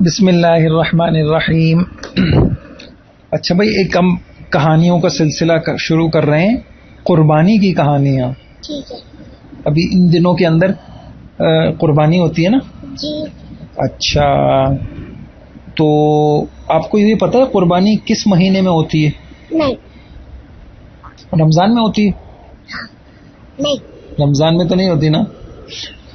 بسم اللہ الرحمن الرحیم۔ اچھا بھائی، ایک ہم کہانیوں کا سلسلہ شروع کر رہے ہیں، قربانی کی کہانیاں۔ ٹھیک ہے ابھی ان دنوں کے اندر قربانی ہوتی ہے نا؟ جی۔ اچھا، تو آپ کو یہ پتہ ہے قربانی کس مہینے میں ہوتی ہے؟ نہیں۔ رمضان میں ہوتی ہے؟ نہیں، رمضان میں تو نہیں ہوتی نا؟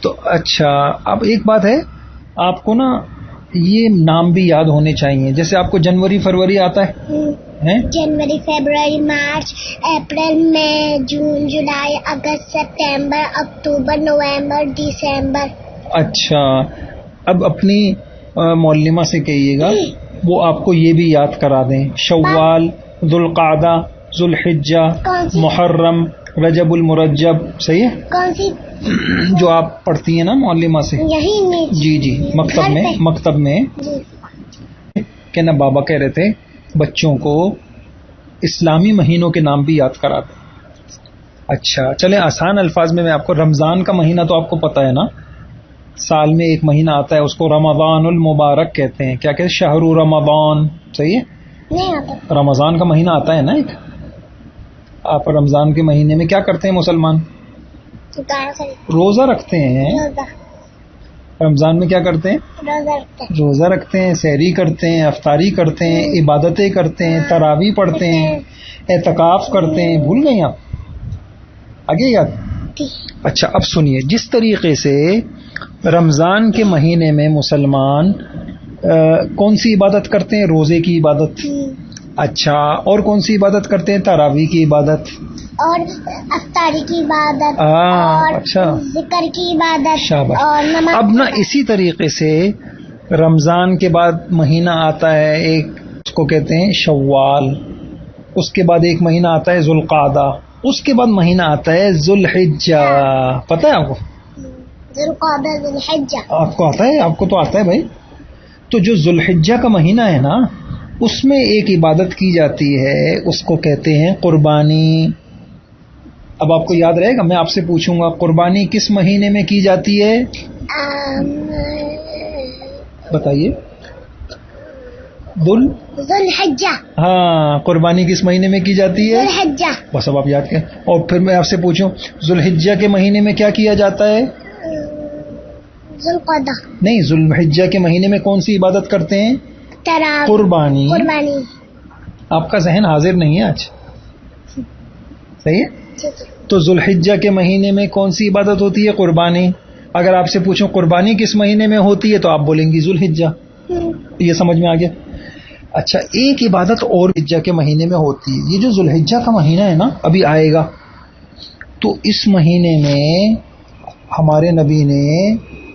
تو اچھا، اب ایک بات ہے، آپ کو نا یہ نام بھی یاد ہونے چاہیے، جیسے آپ کو جنوری فروری آتا ہے، جنوری، فیبروری، مارچ، اپریل، مئی، جون، جولائی، اگست، سپتمبر، اکتوبر، نومبر، دسمبر۔ اچھا، اب اپنی معلمہ سے کہیے گا وہ آپ کو یہ بھی یاد کرا دیں، شوال، ذوالقعدہ، ذوالحجہ، محرم، رجب المرجب، صحیح ہے؟ کون سی؟ جو آپ پڑھتی ہیں نا معلمہ سے۔ یہی نیچے؟ جی جی، مکتب میں جی۔ کہ نا بابا کہہ رہے تھے بچوں کو اسلامی مہینوں کے نام بھی یاد کرا دیں۔ اچھا چلیں، آسان الفاظ میں آپ کو، رمضان کا مہینہ تو آپ کو پتہ ہے نا، سال میں ایک مہینہ آتا ہے، اس کو رمضان المبارک کہتے ہیں۔ کیا کہتے ہیں؟ شہر رمضان، صحیح ہے؟ نہیں آتا۔ رمضان کا مہینہ آتا ہے نا ایک۔ آپ رمضان کے مہینے میں کیا کرتے ہیں مسلمان؟ روزہ رکھتے ہیں۔ رمضان میں کیا کرتے ہیں؟ روزہ رکھتے ہیں، سحری کرتے ہیں، افطاری کرتے ہیں، عبادتیں کرتے ہیں، تراویح پڑھتے ہیں، اعتکاف کرتے ہیں۔ بھول گئے آپ؟ آگے یاد؟ اچھا، اب سنیے، جس طریقے سے رمضان کے مہینے میں مسلمان کون سی عبادت کرتے ہیں؟ روزے کی عبادت۔ اچھا، اور کون سی عبادت کرتے ہیں؟ تراویح کی عبادت، اور افطاری کی عبادت، اور اچھا، ذکر کی عبادت، شاباش۔ اور نماز۔ اب نا اسی طریقے سے رمضان کے بعد مہینہ آتا ہے ایک، اس کو کہتے ہیں شوال، اس کے بعد ایک مہینہ آتا ہے ذوالقعدہ، اس کے بعد مہینہ آتا ہے ذوالحجہ۔ پتہ ہے آپ کو؟ ذوالقعدہ، ذوالحجہ۔ آپ کو آتا ہے؟ آپ کو تو آتا ہے بھائی۔ تو جو ذوالحجہ کا مہینہ ہے نا، اس میں ایک عبادت کی جاتی ہے، اس کو کہتے ہیں قربانی۔ اب آپ کو یاد رہے گا، میں آپ سے پوچھوں گا قربانی کس مہینے میں کی جاتی ہے؟ بتائیے۔ ذوالحجہ۔ ہاں، قربانی کس مہینے میں کی جاتی ہے؟ ذوالحجہ۔ بس اب آپ یاد کریں۔ اور پھر میں آپ سے پوچھوں، ذوالحجہ کے مہینے میں کیا کیا جاتا ہے؟ ذوالقعدہ۔ نہیں، ذوالحجہ کے مہینے میں کون سی عبادت کرتے ہیں؟ قربانی۔ آپ کا ذہن حاضر نہیں ہے آج، صحیح ہے؟ تو ذوالحجہ کے مہینے میں کون سی عبادت ہوتی ہے؟ قربانی۔ اگر آپ سے پوچھوں قربانی کس مہینے میں ہوتی ہے تو آپ بولیں گی ذوالحجہ۔ یہ سمجھ میں آ گیا؟ اچھا، ایک عبادت اور حجہ کے مہینے میں ہوتی ہے، یہ جو ذوالحجہ کا مہینہ ہے نا، ابھی آئے گا، تو اس مہینے میں ہمارے نبی نے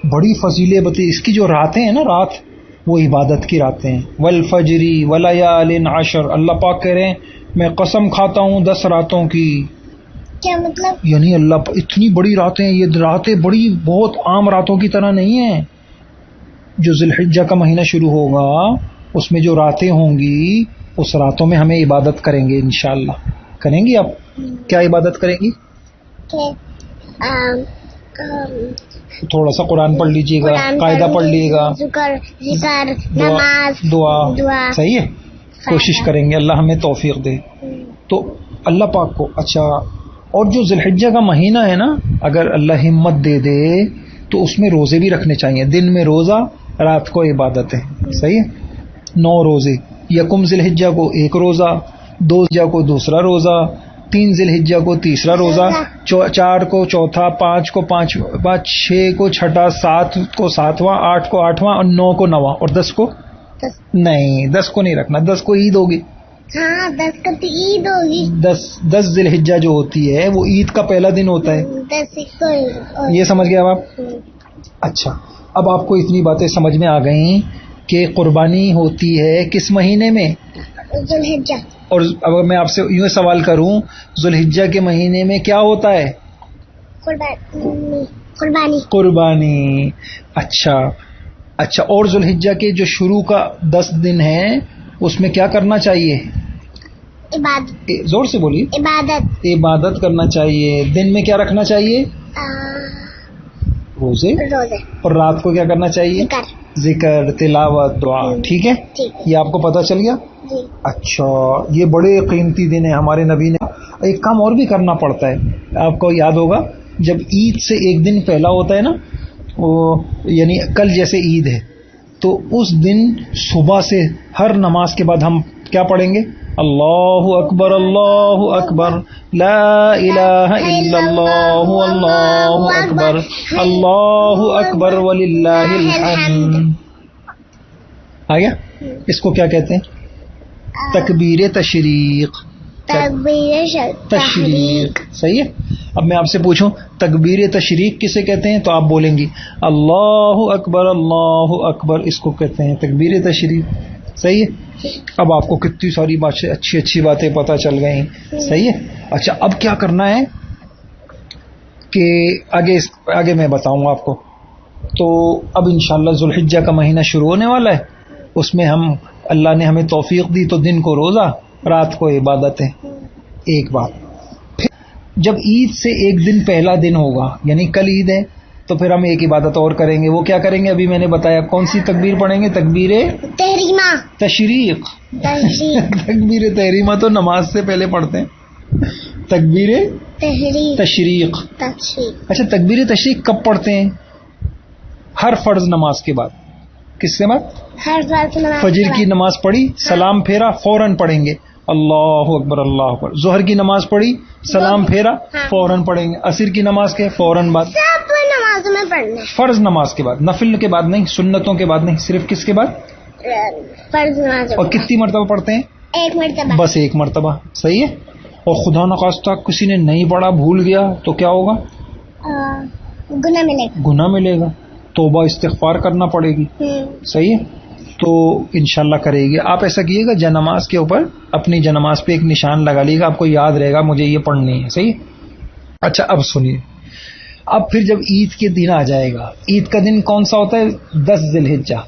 بڑی فضیلت بتائی۔ اس کی جو راتیں ہیں نا، رات، وہ عبادت کی راتیں ہیں۔ والفجری ولیال عشر، اللہ پاک کہہ رہے ہیں میں قسم کھاتا ہوں 10 راتوں کی۔ کیا مطلب؟ یعنی اللہ اتنی بڑی راتیں، یہ راتیں بڑی، بہت عام راتوں کی طرح نہیں ہیں۔ جو ذوالحجہ کا مہینہ شروع ہوگا اس میں جو راتیں ہوں گی، اس راتوں میں ہمیں عبادت کریں گے انشاءاللہ۔ کریں گی آپ؟ کیا عبادت کریں گی؟ تھوڑا سا قرآن پڑھ لیجئے گا، قاعدہ پڑھ لیجئے گا، ذکر، نماز، دعا، صحیح ہے؟ کوشش کریں گے، اللہ ہمیں توفیق دے۔ تو اللہ پاک کو، اچھا، اور جو ذوالحجہ کا مہینہ ہے نا، اگر اللہ ہمت دے دے تو اس میں روزے بھی رکھنے چاہیے، دن میں روزہ، رات کو عبادت ہے، صحیح ہے؟ 9 روزے، یکم ذوالحجہ کو 1 روزہ، 2 ذوالحجہ کو دوسرا روزہ، 3 ذوالحجہ کو تیسرا روزہ، 4 کو چوتھا، 5 کو 5واں، 6 کو چھٹا، 7 کو 7واں، 8 کو 8واں، اور 9 کو 9واں، اور 10 کو نہیں، 10 کو نہیں رکھنا، 10 کو عید ہوگی۔ ہاں، 10 کو تو عید ہوگی۔ 10 ذوالحجہ جو ہوتی ہے وہ عید کا پہلا دن ہوتا ہے۔ 10 کو یہ سمجھ گئے اب آپ؟ اچھا، اب آپ کو اتنی باتیں سمجھ میں آ گئیں کہ قربانی ہوتی ہے کس مہینے میں؟ ذوالحجہ۔ اور اگر میں آپ سے یوں سوال کروں، ذوالحجہ کے مہینے میں کیا ہوتا ہے؟ قربانی۔ اچھا، اور ذوالحجہ کے جو شروع کا 10 دن ہے اس میں کیا کرنا چاہیے؟ عبادت۔ زور سے بولیے۔ عبادت کرنا چاہیے۔ دن میں کیا رکھنا چاہیے؟ روزے۔ اور رات کو کیا کرنا چاہیے؟ ذکر، تلاوت، دعا. ٹھیک ہے، یہ آپ کو پتہ چل گیا. اچھا، یہ بڑے قیمتی دن ہے. ہمارے نبی نے ایک کام اور بھی کرنا پڑتا ہے، آپ کو یاد ہوگا جب عید سے ایک دن پہلا ہوتا ہے نا، وہ یعنی کل جیسے عید ہے تو اس دن صبح سے ہر نماز کے بعد ہم کیا پڑھیں گے؟ اللہ اکبر اللہ اکبر، لا الہ الا اللہ اللہ اکبر، اللہ اکبر وللہ الحمد. آ گیا؟ اس کو کیا کہتے ہیں؟ تکبیر تشریق. تشریق صحیح ہے. اب میں آپ سے پوچھوں تکبیر تشریق کسے کہتے ہیں تو آپ بولیں گی اللہ اکبر اللہ اکبر، اس کو کہتے ہیں تکبیر تشریق. صحیح ہے. اب آپ کو کتنی ساری باتیں، اچھی اچھی باتیں پتہ چل گئیں. صحیح ہے. اچھا، اب کیا کرنا ہے کہ آگے میں بتاؤں آپ کو. تو اب انشاءاللہ ذوالحجہ کا مہینہ شروع ہونے والا ہے. اس میں ہم اللہ نے ہمیں توفیق دی تو دن کو روزہ، رات کو عبادت ہے. ایک بات. پھر جب عید سے ایک دن پہلا دن ہوگا، یعنی کل عید ہے، تو پھر ہم ایک عبادت اور کریں گے. وہ کیا کریں گے؟ ابھی میں نے بتایا. کون سی تکبیر پڑھیں گے؟ تکبیر تشریق. تکبیر تحریمہ تو نماز سے پہلے پڑھتے ہیں. تکبیر تشریق. اچھا، تکبیر تشریق کب پڑھتے ہیں؟ ہر فرض نماز کے بعد. کس کے بعد؟ فجر کی نماز پڑھی، سلام پھیرا، فوراً پڑھیں گے اللہ اکبر اللہ اکبر. ظہر کی نماز پڑھی، سلام پھیرا، فوراً پڑھیں گے. عصر کی نماز کے فوراً بعد. فرض نماز کے بعد، نفل کے بعد نہیں، سنتوں کے بعد نہیں، صرف کس کے بعد؟ فرض نماز. اور کتنی مرتبہ پڑھتے ہیں؟ ایک مرتبہ. بس ایک مرتبہ. صحیح ہے. اور خدا نخواستہ کسی نے نہیں پڑھا، بھول گیا تو کیا ہوگا؟ گناہ ملے گا. توبہ استغفار کرنا پڑے گی. صحیح ہے. تو انشاءاللہ کرے گی. آپ ایسا کیے گا، جنماز کے اوپر اپنی جنماز پہ ایک نشان لگا لیے گا، آپ کو یاد رہے گا مجھے یہ پڑھنی ہے. صحیح. اچھا، اب سنیے. اب پھر جب عید کے دن آ جائے گا، عید کا دن کون سا ہوتا ہے؟ 10 ذی الحجہ،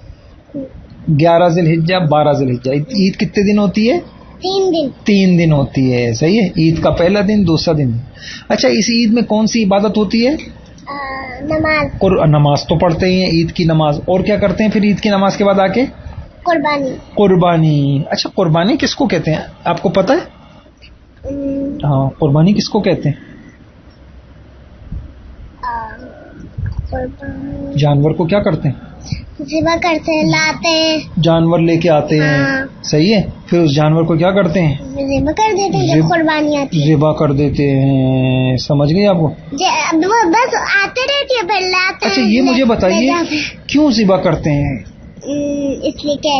11 ذی الحجہ، 12 ذی الحجہ. عید کتنے دن ہوتی ہے؟ 3 دن ہوتی ہے. صحیح ہے. عید کا پہلا دن، دوسرا دن. اچھا، اس عید میں کون سی عبادت ہوتی ہے؟ نماز تو پڑھتے ہیں، عید کی نماز. اور کیا کرتے ہیں پھر عید کی نماز کے بعد آ کے؟ قربانی. اچھا، قربانی کس کو کہتے ہیں آپ کو پتہ ہے؟ ہاں، قربانی کس کو کہتے ہیں؟ جانور کو کیا کرتے ہیں؟ ذبح کرتے ہیں، لاتے ہیں، جانور لے کے آتے ہیں. صحیح ہے. پھر اس جانور کو کیا کرتے ہیں؟ ذبح کر دیتے ہیں. جب قربانی آتی ہے ذبح کر دیتے ہیں. سمجھ گئے آپ کو؟ بس آتے رہتی ہے، پھر لاتے ہیں. اچھا، یہ مجھے بتائیے کیوں ذبح کرتے ہیں؟ اس لیے کہ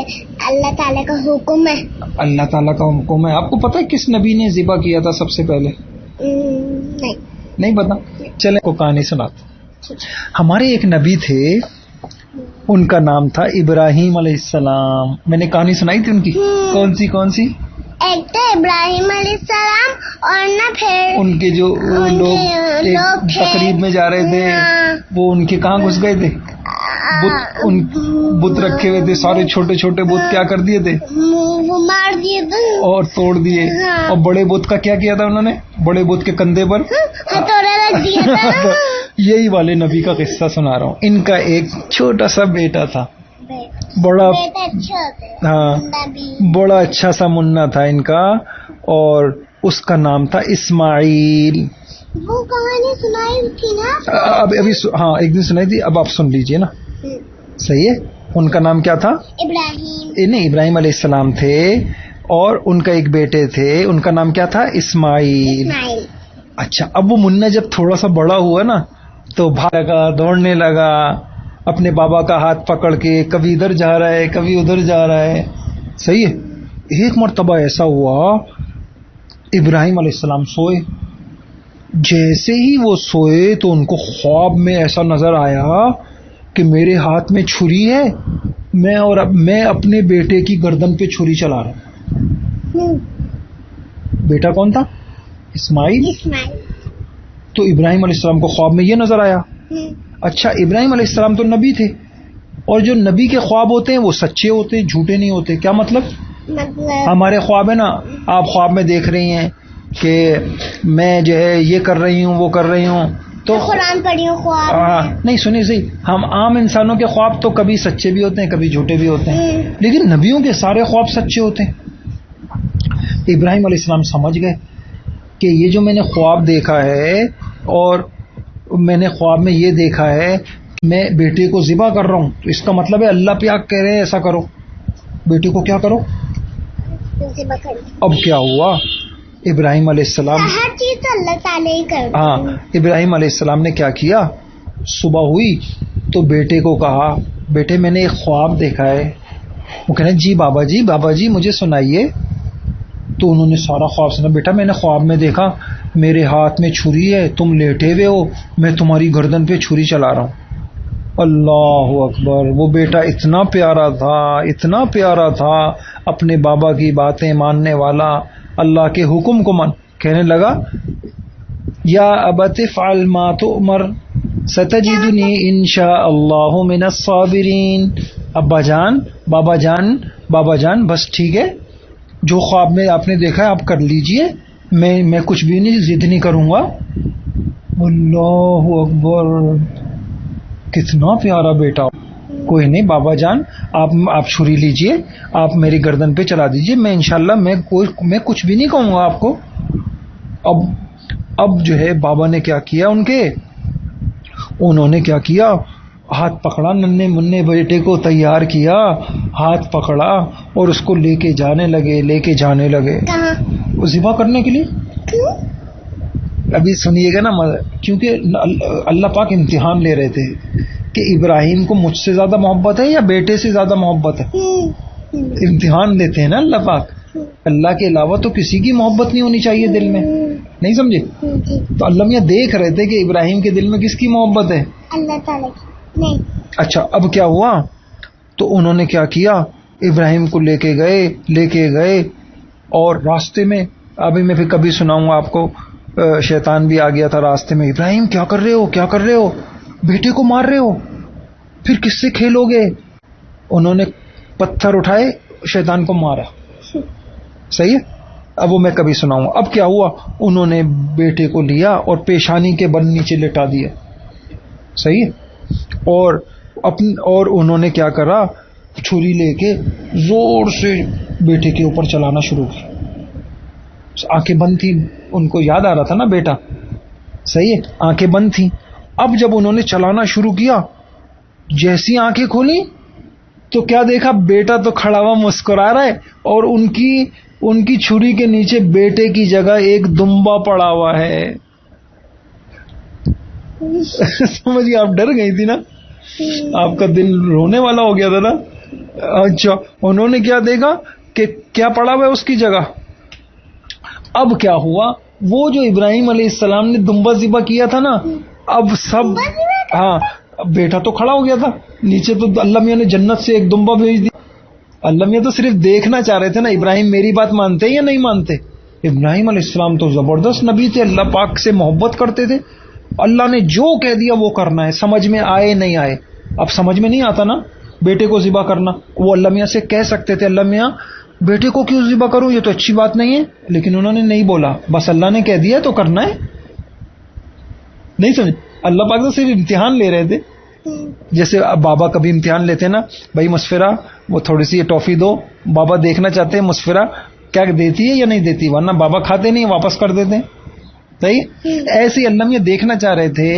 اللہ تعالیٰ کا حکم ہے. اللہ تعالیٰ کا حکم ہے. آپ کو پتہ ہے کس نبی نے ذبح کیا تھا سب سے پہلے؟ نہیں پتا. چلیں کو کہانی سناتے. ہمارے ایک نبی تھے، ان کا نام تھا ابراہیم علیہ السلام. میں نے کہانی سنائی تھی ان کی. کون سی؟ ایک تو ابراہیم علیہ السلام، اور نہ پھر ان کے جو لوگ تقریب میں جا رہے تھے، وہ ان کے کہاں گھس گئے تھے؟ بت رکھے ہوئے تھے، سارے چھوٹے چھوٹے بت کیا کر دیے تھے؟ وہ مار دیے تھے اور توڑ دیے. اور بڑے بت کا کیا کیا تھا انہوں نے؟ بڑے بت کے کندھے پر ہتھوڑا رکھ دیا تھا. یہی والے نبی کا قصہ سنا رہا ہوں. ان کا ایک چھوٹا سا بیٹا تھا، بڑا اچھا سا منا تھا ان کا، اور اس کا نام تھا اسماعیل. وہ کہانی سنائی تھی نا ابھی ہاں ایک دن سنائی تھی. اب آپ سن لیجئے نا. صحیح ہے. ان کا نام کیا تھا؟ ابراہیم علیہ السلام تھے، اور ان کا ایک بیٹے تھے، ان کا نام کیا تھا؟ اسماعیل. اچھا، اب وہ منا جب تھوڑا سا بڑا ہوا نا تو بھاگنے لگا، دوڑنے لگا، اپنے بابا کا ہاتھ پکڑ کے کبھی ادھر جا رہا ہے کبھی ادھر جا رہا ہے. صحیح ہے. ایک مرتبہ ایسا ہوا، ابراہیم علیہ السلام سوئے. جیسے ہی وہ سوئے تو ان کو خواب میں ایسا نظر آیا کہ میرے ہاتھ میں چھری ہے، میں اپنے بیٹے کی گردن پہ چھری چلا رہا ہوں. بیٹا کون تھا؟ اسماعیل. تو ابراہیم علیہ السلام کو خواب میں یہ نظر آیا. اچھا، ابراہیم علیہ السلام تو نبی تھے، اور جو نبی کے خواب ہوتے ہیں وہ سچے ہوتے ہیں، جھوٹے نہیں ہوتے. کیا مطلب؟ ہمارے خواب ہے نا، آپ خواب میں دیکھ رہی ہیں کہ میں جو ہے یہ کر رہی ہوں وہ کر رہی ہوں، تو قرآن پڑھی ہوں خواب نہیں سنیے صحیح، ہم عام انسانوں کے خواب تو کبھی سچے بھی ہوتے ہیں کبھی جھوٹے بھی ہوتے ہیں، لیکن نبیوں کے سارے خواب سچے ہوتے ہیں۔ ابراہیم علیہ السلام سمجھ گئے کہ یہ جو میں نے خواب دیکھا ہے، اور میں نے خواب میں یہ دیکھا ہے کہ میں بیٹے کو ذبح کر رہا ہوں، تو اس کا مطلب ہے اللہ پاک کہہ رہے ہیں ایسا کرو، بیٹے کو کیا کرو۔ اب کیا ہوا، ابراہیم علیہ السلام ہر چیز تو اللہ تعالیٰ ہی کرتا ہے۔ ہاں، ابراہیم علیہ السلام نے کیا کیا، صبح ہوئی تو بیٹے کو کہا بیٹے میں نے ایک خواب دیکھا ہے۔ وہ کہنے جی بابا جی مجھے سنائیے۔ تو انہوں نے سارا خواب سنا۔ بیٹا میں نے خواب میں دیکھا میرے ہاتھ میں چھری ہے، تم لیٹے ہوئے ہو، میں تمہاری گردن پہ چھری چلا رہا ہوں۔ اللہ اکبر، وہ بیٹا اتنا پیارا تھا اپنے بابا کی باتیں ماننے والا، اللہ کے حکم کو کہنے لگا یا ابت افعل ما تؤمر ستجدنی انشاء اللہ من الصابرین۔ بابا جان بس ٹھیک ہے، جو خواب میں آپ نے دیکھا ہے آپ کر لیجئے، میں کچھ بھی نہیں ضد نہیں کروں گا۔ اللہ اکبر، کتنا پیارا بیٹا۔ کوئی نہیں بابا جان، آپ چھری لیجئے، آپ میری گردن پہ چلا دیجئے، میں انشاءاللہ میں کچھ بھی نہیں کہوں گا آپ کو۔ اب جو ہے بابا نے کیا کیا، انہوں نے کیا کیا، ہاتھ پکڑا، ننھے منھے بیٹے کو تیار کیا، ہاتھ پکڑا اور اس کو لے کے جانے لگے وہ ذبح کرنے کے لیے۔ ابھی سنیے گا نا، کیونکہ اللہ پاک امتحان لے رہے تھے کہ ابراہیم کو مجھ سے زیادہ محبت ہے یا بیٹے سے زیادہ محبت ہے۔ امتحان لیتے ہیں نا اللہ پاک، اللہ کے علاوہ تو کسی کی محبت نہیں ہونی چاہیے دل میں، نہیں سمجھے؟ تو اللہ میاں دیکھ رہے تھے کہ ابراہیم کے دل میں کس کی محبت ہے، اللہ تعالیٰ کی۔ نہیں اچھا اب کیا ہوا، تو انہوں نے کیا کیا، ابراہیم کو لے کے گئے اور راستے میں، ابھی میں پھر کبھی سناؤں گا آپ کو، شیطان بھی آ گیا تھا راستے میں، ابراہیم کیا کر رہے ہو، بیٹے کو مار رہے ہو، پھر کس سے کھیلو گے؟ انہوں نے پتھر اٹھائے، شیطان کو مارا۔ صحیح ہے، اب وہ میں کبھی سناؤں گا۔ اب کیا ہوا، انہوں نے بیٹے کو لیا اور پیشانی کے بل نیچے لٹا دیا۔ صحیح ہے، اور انہوں نے کیا کرا، چھری لے کے زور سے بیٹے کے اوپر چلانا شروع کی۔ آنکھیں بند تھی، ان کو یاد آ رہا تھا نا بیٹا، صحیح ہے، آنکھیں بند تھی۔ اب جب انہوں نے چلانا شروع کیا، جیسی آنکھیں کھولی تو کیا دیکھا، بیٹا تو کھڑا ہوا مسکرا رہا ہے، اور ان کی چھری کے نیچے بیٹے کی جگہ ایک دمبا پڑا ہوا ہے۔ سمجھیے، آپ ڈر گئی تھی نا، آپ کا دل رونے والا ہو گیا تھا نا۔ اچھا، انہوں نے کیا دیکھا کہ کیا پڑا ہوا ہے اس کی جگہ۔ اب کیا ہوا، وہ جو ابراہیم علیہ السلام نے دمبا ذبح کیا تھا نا، اب سب، ہاں بیٹا تو کھڑا ہو گیا تھا نیچے، تو اللہ میاں نے جنت سے ایک دمبا بھیج دی۔ اللہ میاں تو صرف دیکھنا چاہ رہے تھے نا ابراہیم میری بات مانتے یا نہیں مانتے۔ ابراہیم علیہ السلام تو زبردست نبی تھے، اللہ پاک سے محبت کرتے تھے، اللہ نے جو کہہ دیا وہ کرنا ہے، سمجھ میں آئے نہیں آئے۔ اب سمجھ میں نہیں آتا نا بیٹے کو ذبح کرنا، وہ اللہ میاں سے کہہ سکتے تھے اللہ میاں بیٹے کو کیوں ذبح کروں، یہ تو اچھی بات نہیں ہے، لیکن انہوں نے نہیں بولا، بس اللہ نے کہہ دیا تو کرنا ہے۔ نہیں سمجھ، اللہ پاک تو صرف امتحان لے رہے تھے، جیسے اب بابا کبھی امتحان لیتے نا، بھائی مسفرہ وہ تھوڑی سی ٹافی دو، بابا دیکھنا چاہتے ہیں مسفرہ کیا دیتی ہے یا نہیں دیتی، ورنہ بابا کھاتے نہیں، واپس کر دیتے ہیں۔ صحیح، ایسے ہی اللہ میاں دیکھنا چاہ رہے تھے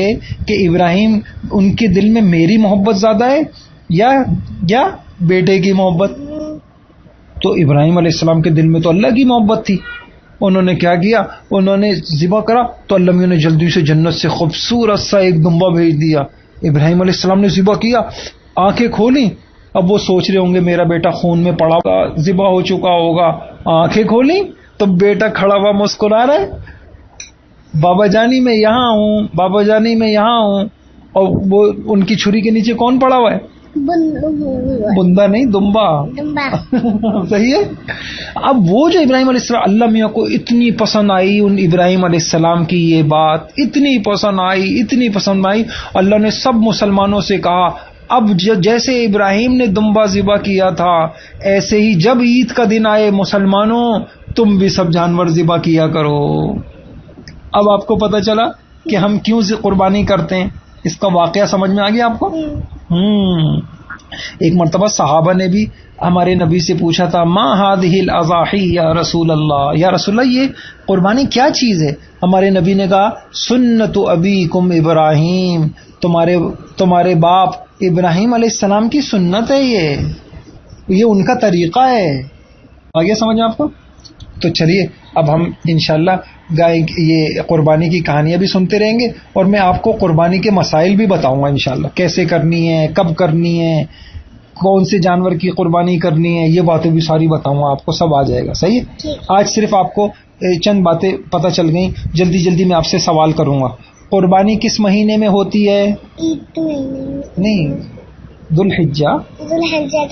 کہ ابراہیم ان کے دل میں میری محبت زیادہ ہے یا بیٹے کی محبت۔ تو ابراہیم علیہ السلام کے دل میں تو اللہ کی محبت تھی۔ انہوں نے کیا کیا، انہوں نے ذبح کرا تو اللہ میاں نے جلدی سے جنت سے خوبصورت سا ایک دمبا بھیج دیا۔ ابراہیم علیہ السلام نے ذبح کیا، آنکھیں کھولی، اب وہ سوچ رہے ہوں گے میرا بیٹا خون میں پڑا ہوگا، ذبح ہو چکا ہوگا۔ آنکھیں کھولی تو بیٹا کھڑا ہوا مسکرا رہا ہے، بابا جانی میں یہاں ہوں، بابا جانی میں یہاں ہوں۔ اور وہ ان کی چھری کے نیچے کون پڑا ہوا ہے، بندہ نہیں، دمبا۔ صحیح ہے۔ اب وہ جو ابراہیم علیہ السلام، اللہ میاں کو اتنی پسند آئی ان ابراہیم علیہ السلام کی یہ بات، اتنی پسند آئی، اللہ نے سب مسلمانوں سے کہا اب جیسے ابراہیم نے دمبا ذبح کیا تھا، ایسے ہی جب عید کا دن آئے مسلمانوں تم بھی سب جانور ذبح کیا کرو۔ اب آپ کو پتہ چلا کہ ہم کیوں قربانی کرتے ہیں. اس کا واقعہ سمجھ میں آ گیا آپ کو؟ ایک مرتبہ صحابہ نے بھی ہمارے نبی سے پوچھا تھا ما هذه الاضاحی یا رسول اللہ، یا رسول اللہ یہ قربانی کیا چیز ہے؟ ہمارے نبی نے کہا سنت ابیکم ابراہیم، تمہارے باپ ابراہیم علیہ السلام کی سنت ہے، یہ ان کا طریقہ ہے. آگے سمجھ آپ کو؟ تو چلیے اب ہم انشاءاللہ یہ قربانی کی کہانیاں بھی سنتے رہیں گے، اور میں آپ کو قربانی کے مسائل بھی بتاؤں گا انشاءاللہ، کیسے کرنی ہے، کب کرنی ہے، کون سے جانور کی قربانی کرنی ہے، یہ باتیں بھی ساری بتاؤں گا آپ کو، سب آ جائے گا. صحیح ہے؟ آج صرف آپ کو چند باتیں پتہ چل گئیں، جلدی جلدی میں آپ سے سوال کروں گا. قربانی کس مہینے میں ہوتی ہے؟ نہیں، ذو الحجہ.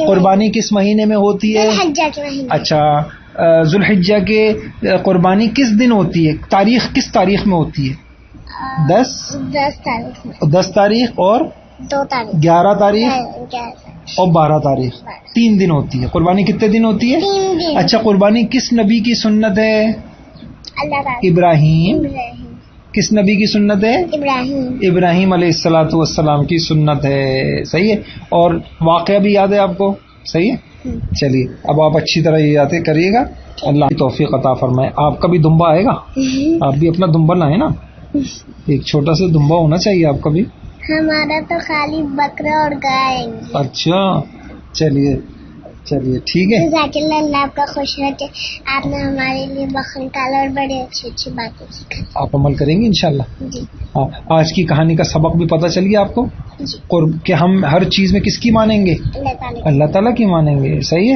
قربانی کس مہینے میں ہوتی ہے؟ اچھا، ذو الحجہ کے قربانی کس دن ہوتی ہے؟ تاریخ کس تاریخ میں ہوتی ہے؟ 10 تاریخ اور 11 تاریخ اور 12 تاریخ، 3 دن ہوتی ہے. قربانی کتنے دن ہوتی ہے؟ 3 دن. اچھا، قربانی کس نبی کی سنت ہے؟ ابراہیم. کس نبی کی سنت ہے؟ ابراہیم علیہ الصلوۃ والسلام کی سنت ہے. صحیح ہے. اور واقعہ بھی یاد ہے آپ کو؟ صحیح ہے. چلیے اب آپ اچھی طرح یہ یاد کریے گا. اللہ کی توفیق عطا فرمائے. آپ کا بھی دمبا آئے گا، آپ بھی اپنا دمبا لائیں نا، ایک چھوٹا سا دمبا ہونا چاہیے آپ کا بھی. ہمارا تو خالی بکرا اور گائے. اچھا چلیے ٹھیک ہے. جزاک اللہ، اللہ آپ کا خوش رکھے. آپ نے ہمارے لیے بکرا نکالا اور بڑے اچھی باتیں سکھائی. آپ عمل کریں گے انشاءاللہ. جی. آج کی کہانی کا سبق بھی پتہ چل گیا آپ کو جی. کہ ہم ہر چیز میں کس کی مانیں گے؟ اللہ تعالیٰ. اللہ تعالیٰ کی مانیں گے. صحیح ہے.